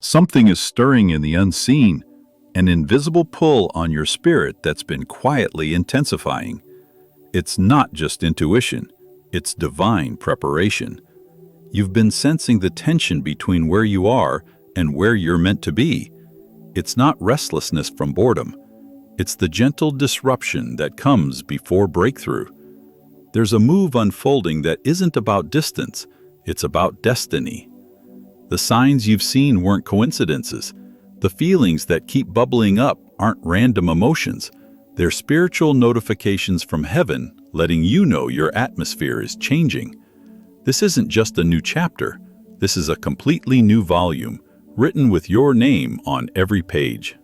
Something is stirring in the unseen, an invisible pull on your spirit that's been quietly intensifying. It's not just intuition, it's divine preparation. You've been sensing the tension between where you are and where you're meant to be. It's not restlessness from boredom. It's the gentle disruption that comes before breakthrough. There's a move unfolding that isn't about distance, it's about destiny. The signs you've seen weren't coincidences. The feelings that keep bubbling up aren't random emotions. They're spiritual notifications from heaven letting you know your atmosphere is changing. This isn't just a new chapter. This is a completely new volume, written with your name on every page.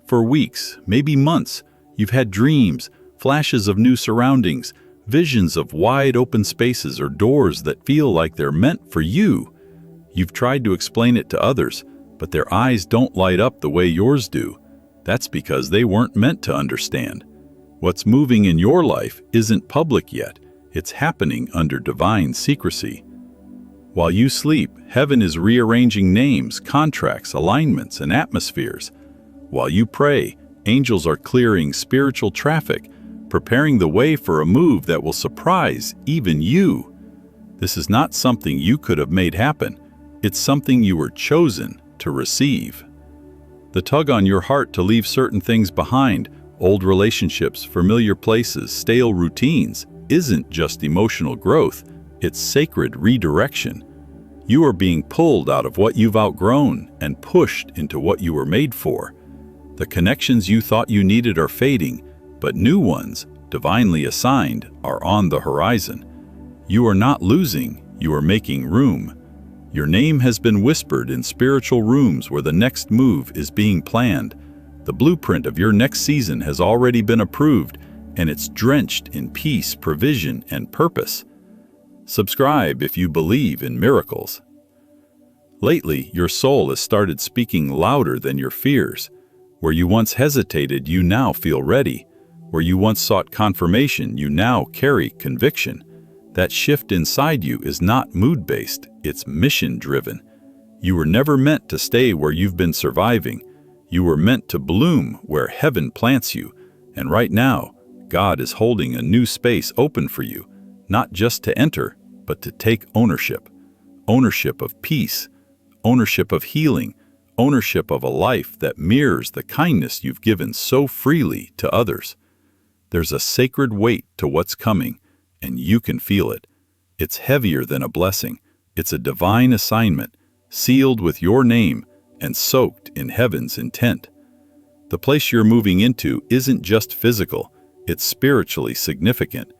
For weeks, maybe months, you've had dreams, flashes of new surroundings, visions of wide open spaces or doors that feel like they're meant for you. You've tried to explain it to others, but their eyes don't light up the way yours do. That's because they weren't meant to understand. What's moving in your life isn't public yet. It's happening under divine secrecy. While you sleep, heaven is rearranging names, contracts, alignments, and atmospheres. While you pray, angels are clearing spiritual traffic, preparing the way for a move that will surprise even you. This is not something you could have made happen. It's something you were chosen to receive. The tug on your heart to leave certain things behind, old relationships, familiar places, stale routines, isn't just emotional growth, it's sacred redirection. You are being pulled out of what you've outgrown and pushed into what you were made for. The connections you thought you needed are fading, but new ones, divinely assigned, are on the horizon. You are not losing, you are making room. Your name has been whispered in spiritual rooms where the next move is being planned. The blueprint of your next season has already been approved, and it's drenched in peace, provision, and purpose. Subscribe if you believe in miracles. Lately, your soul has started speaking louder than your fears. Where you once hesitated, you now feel ready. Where you once sought confirmation, you now carry conviction. That shift inside you is not mood-based, it's mission-driven. You were never meant to stay where you've been surviving. You were meant to bloom where heaven plants you. And right now, God is holding a new space open for you, not just to enter, but to take ownership. Ownership of peace, ownership of healing, ownership of a life that mirrors the kindness you've given so freely to others. There's a sacred weight to what's coming, and you can feel it. It's heavier than a blessing. It's a divine assignment, sealed with your name and soaked in heaven's intent. The place you're moving into isn't just physical, it's spiritually significant.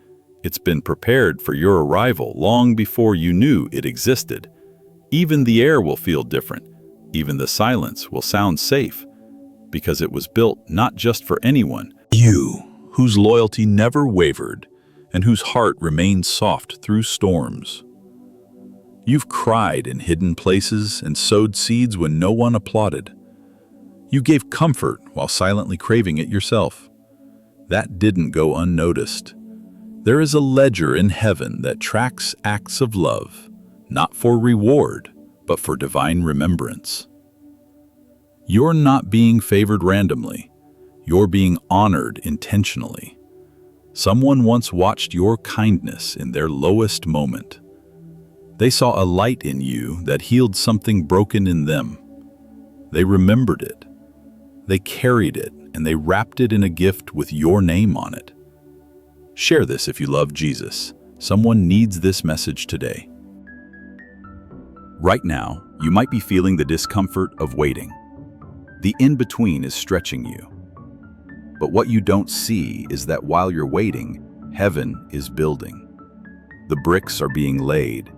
It's been prepared for your arrival long before you knew it existed. Even the air will feel different. Even the silence will sound safe, because it was built not just for anyone. You, whose loyalty never wavered, and whose heart remained soft through storms. You've cried in hidden places and sowed seeds when no one applauded. You gave comfort while silently craving it yourself. That didn't go unnoticed. There is a ledger in heaven that tracks acts of love, not for reward, but for divine remembrance. You're not being favored randomly. You're being honored intentionally. Someone once watched your kindness in their lowest moment. They saw a light in you that healed something broken in them. They remembered it. They carried it, and they wrapped it in a gift with your name on it. Share this if you love Jesus. Someone needs this message today. Right now, you might be feeling the discomfort of waiting. The in-between is stretching you. But what you don't see is that while you're waiting, heaven is building. The bricks are being laid.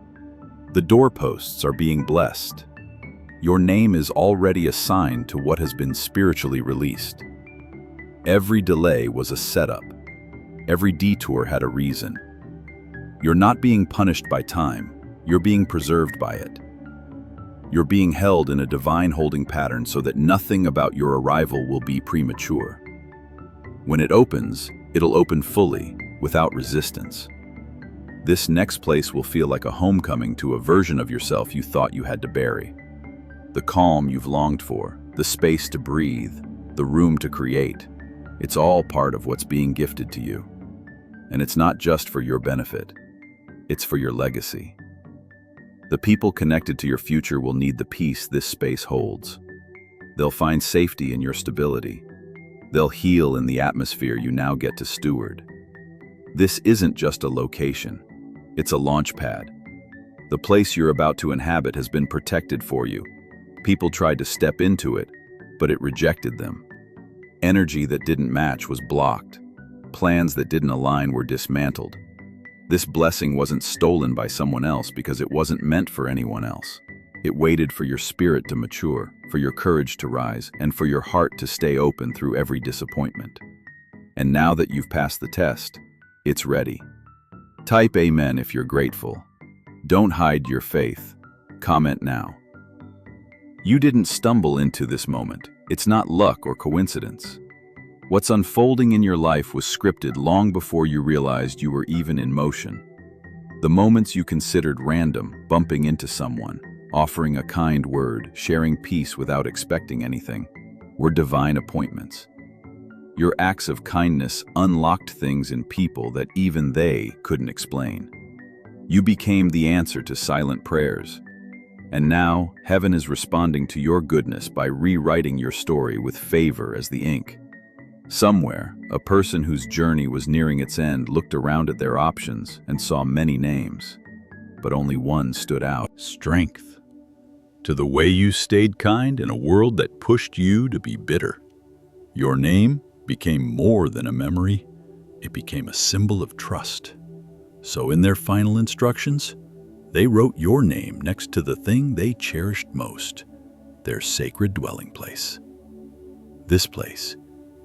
The doorposts are being blessed. Your name is already assigned to what has been spiritually released. Every delay was a setup. Every detour had a reason. You're not being punished by time. You're being preserved by it. You're being held in a divine holding pattern so that nothing about your arrival will be premature. When it opens, it'll open fully, without resistance. This next place will feel like a homecoming to a version of yourself you thought you had to bury. The calm you've longed for, the space to breathe, the room to create. It's all part of what's being gifted to you. And it's not just for your benefit. It's for your legacy. The people connected to your future will need the peace this space holds. They'll find safety in your stability. They'll heal in the atmosphere you now get to steward. This isn't just a location. It's a launch pad. The place you're about to inhabit has been protected for you. People tried to step into it, but it rejected them. Energy that didn't match was blocked. Plans that didn't align were dismantled. This blessing wasn't stolen by someone else because it wasn't meant for anyone else. It waited for your spirit to mature, for your courage to rise, and for your heart to stay open through every disappointment. And now that you've passed the test, it's ready. Type Amen if you're grateful. Don't hide your faith. Comment now. You didn't stumble into this moment. It's not luck or coincidence. What's unfolding in your life was scripted long before you realized you were even in motion. The moments you considered random, bumping into someone, offering a kind word, sharing peace without expecting anything, were divine appointments. Your acts of kindness unlocked things in people that even they couldn't explain. You became the answer to silent prayers. And now, heaven is responding to your goodness by rewriting your story with favor as the ink. Somewhere, a person whose journey was nearing its end looked around at their options and saw many names, but only one stood out. Strength. To the way you stayed kind in a world that pushed you to be bitter. Your name became more than a memory. It became a symbol of trust. So in their final instructions, they wrote your name next to the thing they cherished most, their sacred dwelling place. This place,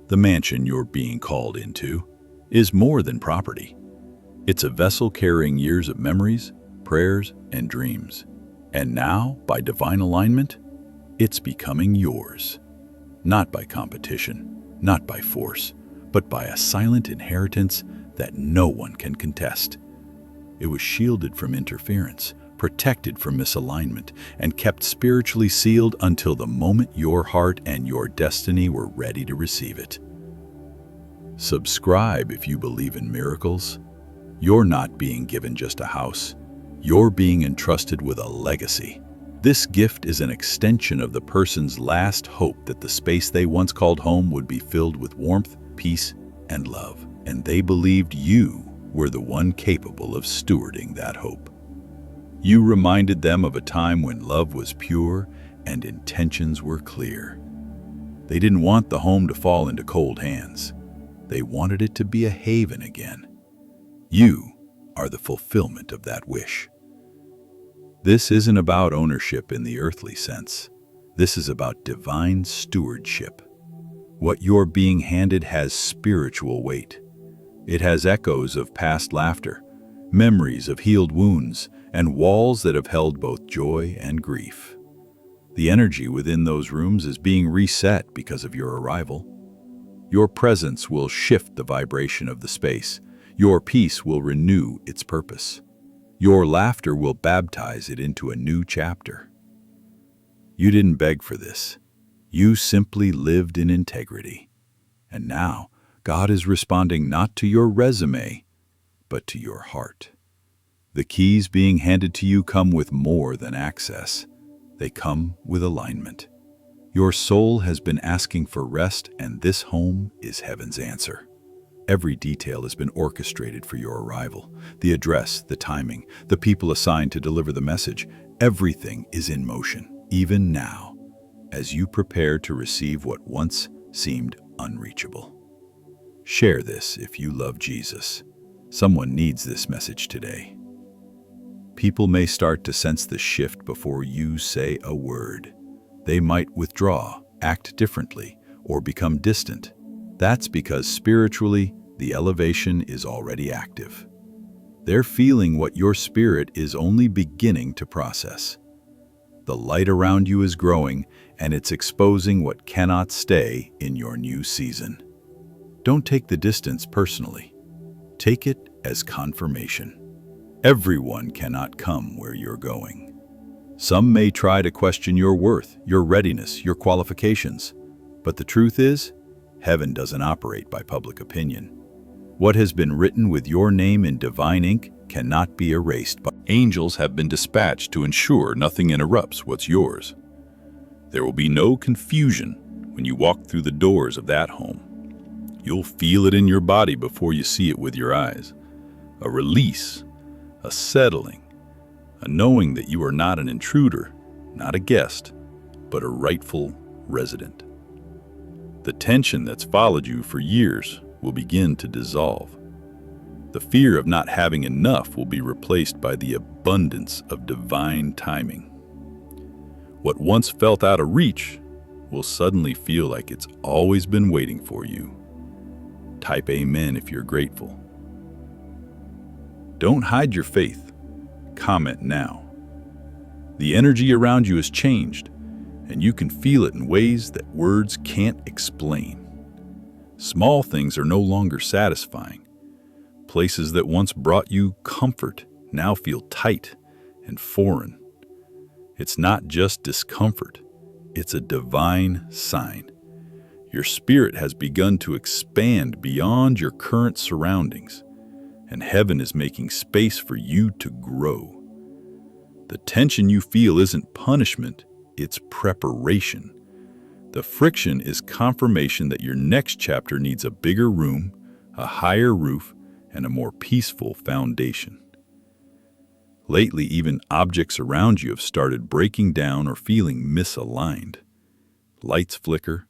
the mansion you're being called into, is more than property. It's a vessel carrying years of memories, prayers, and dreams. And now, by divine alignment, it's becoming yours. Not by competition, not by force, but by a silent inheritance that no one can contest. It was shielded from interference, protected from misalignment, and kept spiritually sealed until the moment your heart and your destiny were ready to receive it. Subscribe if you believe in miracles. You're not being given just a house. You're being entrusted with a legacy. This gift is an extension of the person's last hope that the space they once called home would be filled with warmth, peace, and love. And they believed you were the one capable of stewarding that hope. You reminded them of a time when love was pure and intentions were clear. They didn't want the home to fall into cold hands. They wanted it to be a haven again. You are the fulfillment of that wish. This isn't about ownership in the earthly sense. This is about divine stewardship. What you're being handed has spiritual weight. It has echoes of past laughter, memories of healed wounds, and walls that have held both joy and grief. The energy within those rooms is being reset because of your arrival. Your presence will shift the vibration of the space. Your peace will renew its purpose. Your laughter will baptize it into a new chapter. You didn't beg for this. You simply lived in integrity. And now, God is responding not to your resume, but to your heart. The keys being handed to you come with more than access. They come with alignment. Your soul has been asking for rest, and this home is heaven's answer. Every detail has been orchestrated for your arrival. The address, the timing, the people assigned to deliver the message, everything is in motion, even now, as you prepare to receive what once seemed unreachable. Share this if you love Jesus. Someone needs this message today. People may start to sense the shift before you say a word. They might withdraw, act differently, or become distant. That's because spiritually, the elevation is already active. They're feeling what your spirit is only beginning to process. The light around you is growing, and it's exposing what cannot stay in your new season. Don't take the distance personally. Take it as confirmation. Everyone cannot come where you're going. Some may try to question your worth, your readiness, your qualifications. But the truth is, heaven doesn't operate by public opinion. What has been written with your name in divine ink cannot be erased. Angels have been dispatched to ensure nothing interrupts what's yours. There will be no confusion when you walk through the doors of that home. You'll feel it in your body before you see it with your eyes. A release, a settling, a knowing that you are not an intruder, not a guest, but a rightful resident. The tension that's followed you for years will begin to dissolve. The fear of not having enough will be replaced by the abundance of divine timing. What once felt out of reach will suddenly feel like it's always been waiting for you. Type amen if you're grateful. Don't hide your faith. Comment now. The energy around you has changed, and you can feel it in ways that words can't explain. Small things are no longer satisfying. Places that once brought you comfort now feel tight and foreign. It's not just discomfort, it's a divine sign. Your spirit has begun to expand beyond your current surroundings, and heaven is making space for you to grow. The tension you feel isn't punishment, it's preparation. The friction is confirmation that your next chapter needs a bigger room, a higher roof, and a more peaceful foundation. Lately, even objects around you have started breaking down or feeling misaligned. Lights flicker,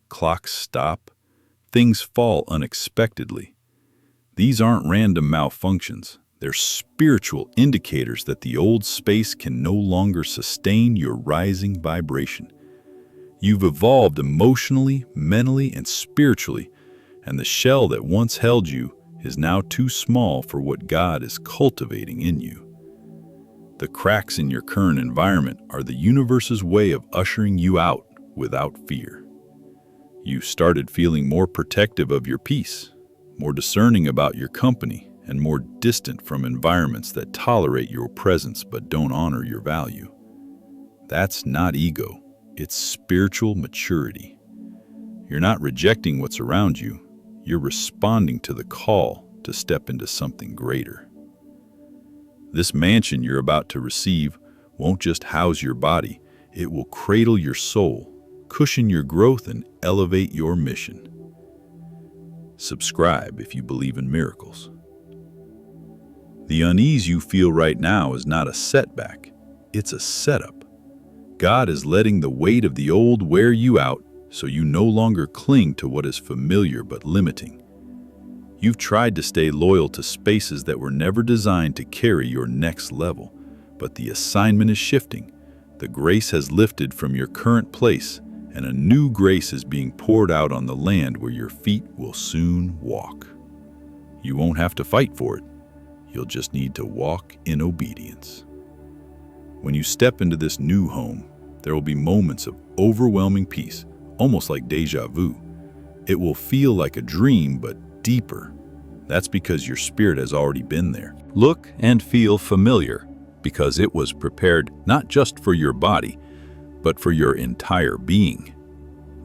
clocks stop, things fall unexpectedly. These aren't random malfunctions. They're spiritual indicators that the old space can no longer sustain your rising vibration. You've evolved emotionally, mentally, and spiritually, and the shell that once held you is now too small for what God is cultivating in you. The cracks in your current environment are the universe's way of ushering you out without fear. You started feeling more protective of your peace, more discerning about your company, and more distant from environments that tolerate your presence but don't honor your value. That's not ego, it's spiritual maturity. You're not rejecting what's around you, you're responding to the call to step into something greater. This mansion you're about to receive won't just house your body, it will cradle your soul, cushion your growth, and elevate your mission. Subscribe if you believe in miracles. The unease you feel right now is not a setback, it's a setup. God is letting the weight of the old wear you out so you no longer cling to what is familiar but limiting. You've tried to stay loyal to spaces that were never designed to carry your next level, but the assignment is shifting. The grace has lifted from your current place, and a new grace is being poured out on the land where your feet will soon walk. You won't have to fight for it. You'll just need to walk in obedience. When you step into this new home, there will be moments of overwhelming peace, almost like déjà vu. It will feel like a dream, but deeper. That's because your spirit has already been there. Look and feel familiar, because it was prepared not just for your body, but for your entire being.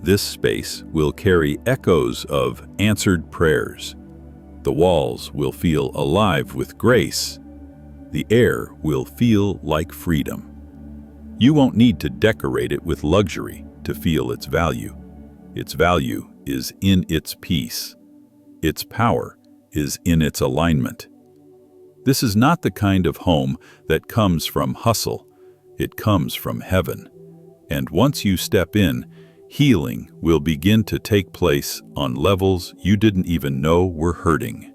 This space will carry echoes of answered prayers. The walls will feel alive with grace. The air will feel like freedom. You won't need to decorate it with luxury to feel its value. Its value is in its peace. Its power is in its alignment. This is not the kind of home that comes from hustle. It comes from heaven. And once you step in, healing will begin to take place on levels you didn't even know were hurting.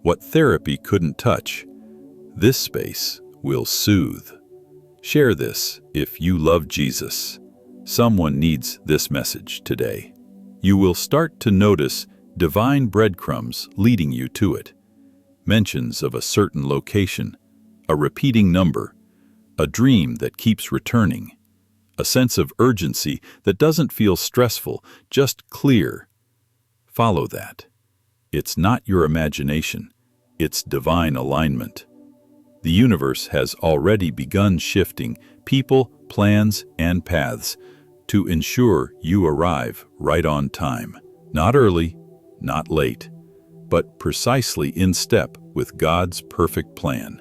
What therapy couldn't touch, this space will soothe. Share this if you love Jesus. Someone needs this message today. You will start to notice divine breadcrumbs leading you to it. Mentions of a certain location, a repeating number, a dream that keeps returning, a sense of urgency that doesn't feel stressful, just clear. Follow that. It's not your imagination, it's divine alignment. The universe has already begun shifting people, plans, and paths to ensure you arrive right on time. Not early, not late, but precisely in step with God's perfect plan.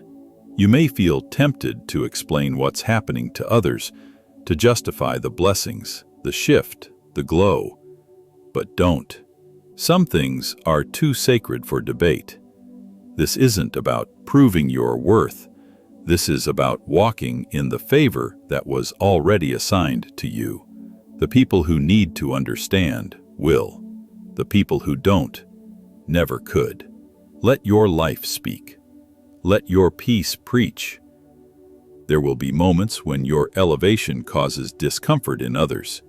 You may feel tempted to explain what's happening to others, to justify the blessings, the shift, the glow. But don't. Some things are too sacred for debate. This isn't about proving your worth. This is about walking in the favor that was already assigned to you. The people who need to understand will. The people who don't never could. Let your life speak. Let your peace preach. There will be moments when your elevation causes discomfort in others.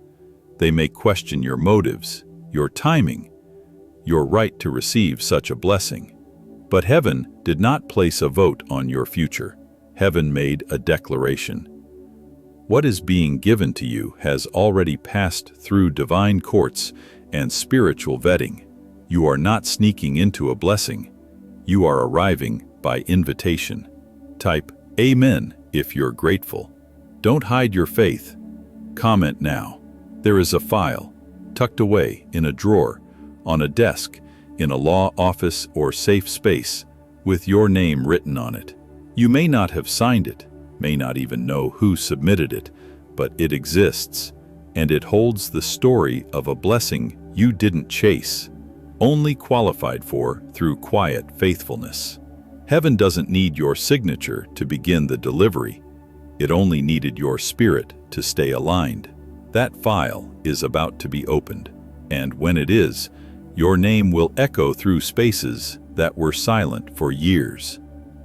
They may question your motives, your timing, your right to receive such a blessing. But heaven did not place a vote on your future. Heaven made a declaration. What is being given to you has already passed through divine courts and spiritual vetting. You are not sneaking into a blessing. You are arriving by invitation. Type Amen if you're grateful. Don't hide your faith. Comment now. There is a file, tucked away in a drawer, on a desk, in a law office or safe space, with your name written on it. You may not have signed it, may not even know who submitted it, but it exists, and it holds the story of a blessing you didn't chase, only qualified for through quiet faithfulness. Heaven doesn't need your signature to begin the delivery. It only needed your spirit to stay aligned. That file is about to be opened, and when it is, your name will echo through spaces that were silent for years.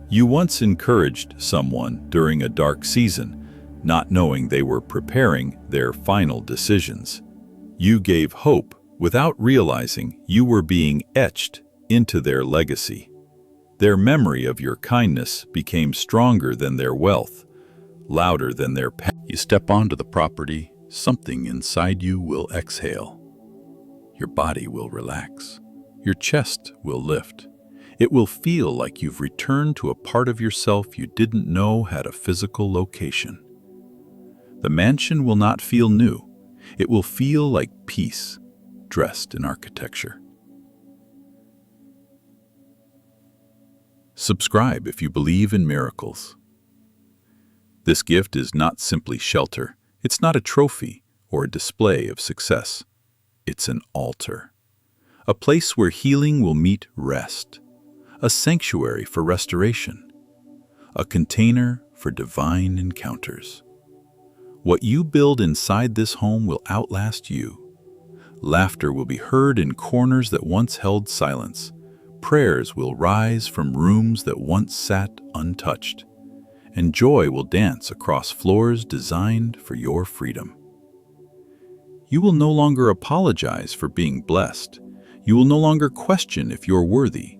You once encouraged someone during a dark season, not knowing they were preparing their final decisions. You gave hope without realizing you were being etched into their legacy. Their memory of your kindness became stronger than their wealth, louder than their past. You step onto the property, something inside you will exhale. Your body will relax. Your chest will lift. It will feel like you've returned to a part of yourself you didn't know had a physical location. The mansion will not feel new. It will feel like peace, dressed in architecture. Subscribe if you believe in miracles. This gift is not simply shelter. It's not a trophy or a display of success. It's an altar, a place where healing will meet rest, a sanctuary for restoration, a container for divine encounters. What you build inside this home will outlast you. Laughter will be heard in corners that once held silence. Prayers will rise from rooms that once sat untouched, and joy will dance across floors designed for your freedom. You will no longer apologize for being blessed. You will no longer question if you're worthy.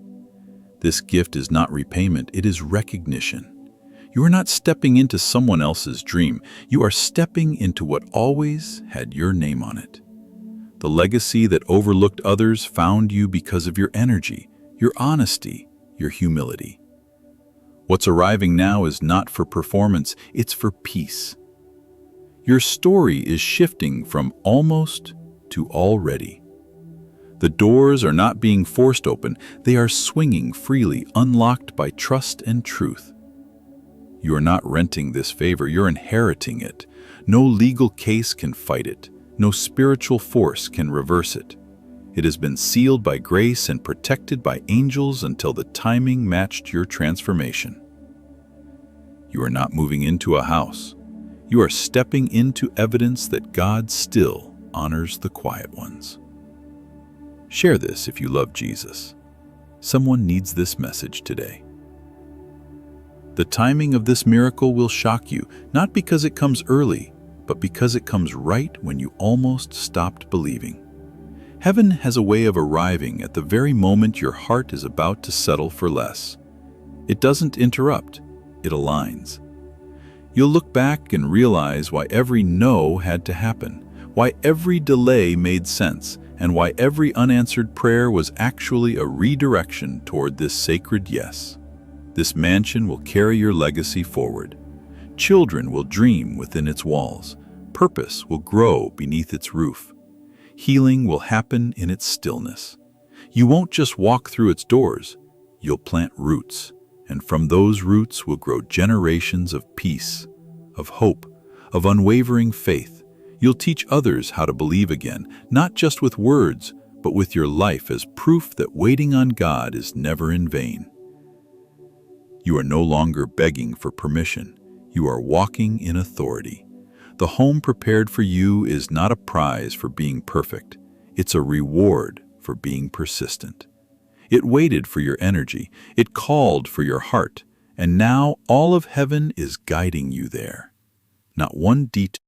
This gift is not repayment, it is recognition. You are not stepping into someone else's dream. You are stepping into what always had your name on it. The legacy that overlooked others found you because of your energy, your honesty, your humility. What's arriving now is not for performance, it's for peace. Your story is shifting from almost to already. The doors are not being forced open, they are swinging freely, unlocked by trust and truth. You are not renting this favor, you're inheriting it. No legal case can fight it, no spiritual force can reverse it. It has been sealed by grace and protected by angels until the timing matched your transformation. You are not moving into a house. You are stepping into evidence that God still honors the quiet ones. Share this if you love Jesus. Someone needs this message today. The timing of this miracle will shock you, not because it comes early, but because it comes right when you almost stopped believing. Heaven has a way of arriving at the very moment your heart is about to settle for less. It doesn't interrupt, it aligns. You'll look back and realize why every no had to happen, why every delay made sense, and why every unanswered prayer was actually a redirection toward this sacred yes. This mansion will carry your legacy forward. Children will dream within its walls. Purpose will grow beneath its roof. Healing will happen in its stillness. You won't just walk through its doors, you'll plant roots, and from those roots will grow generations of peace, of hope, of unwavering faith. You'll teach others how to believe again, not just with words, but with your life as proof that waiting on God is never in vain. You are no longer begging for permission. You are walking in authority. The home prepared for you is not a prize for being perfect. It's a reward for being persistent. It waited for your energy. It called for your heart. And now all of heaven is guiding you there. Not one detail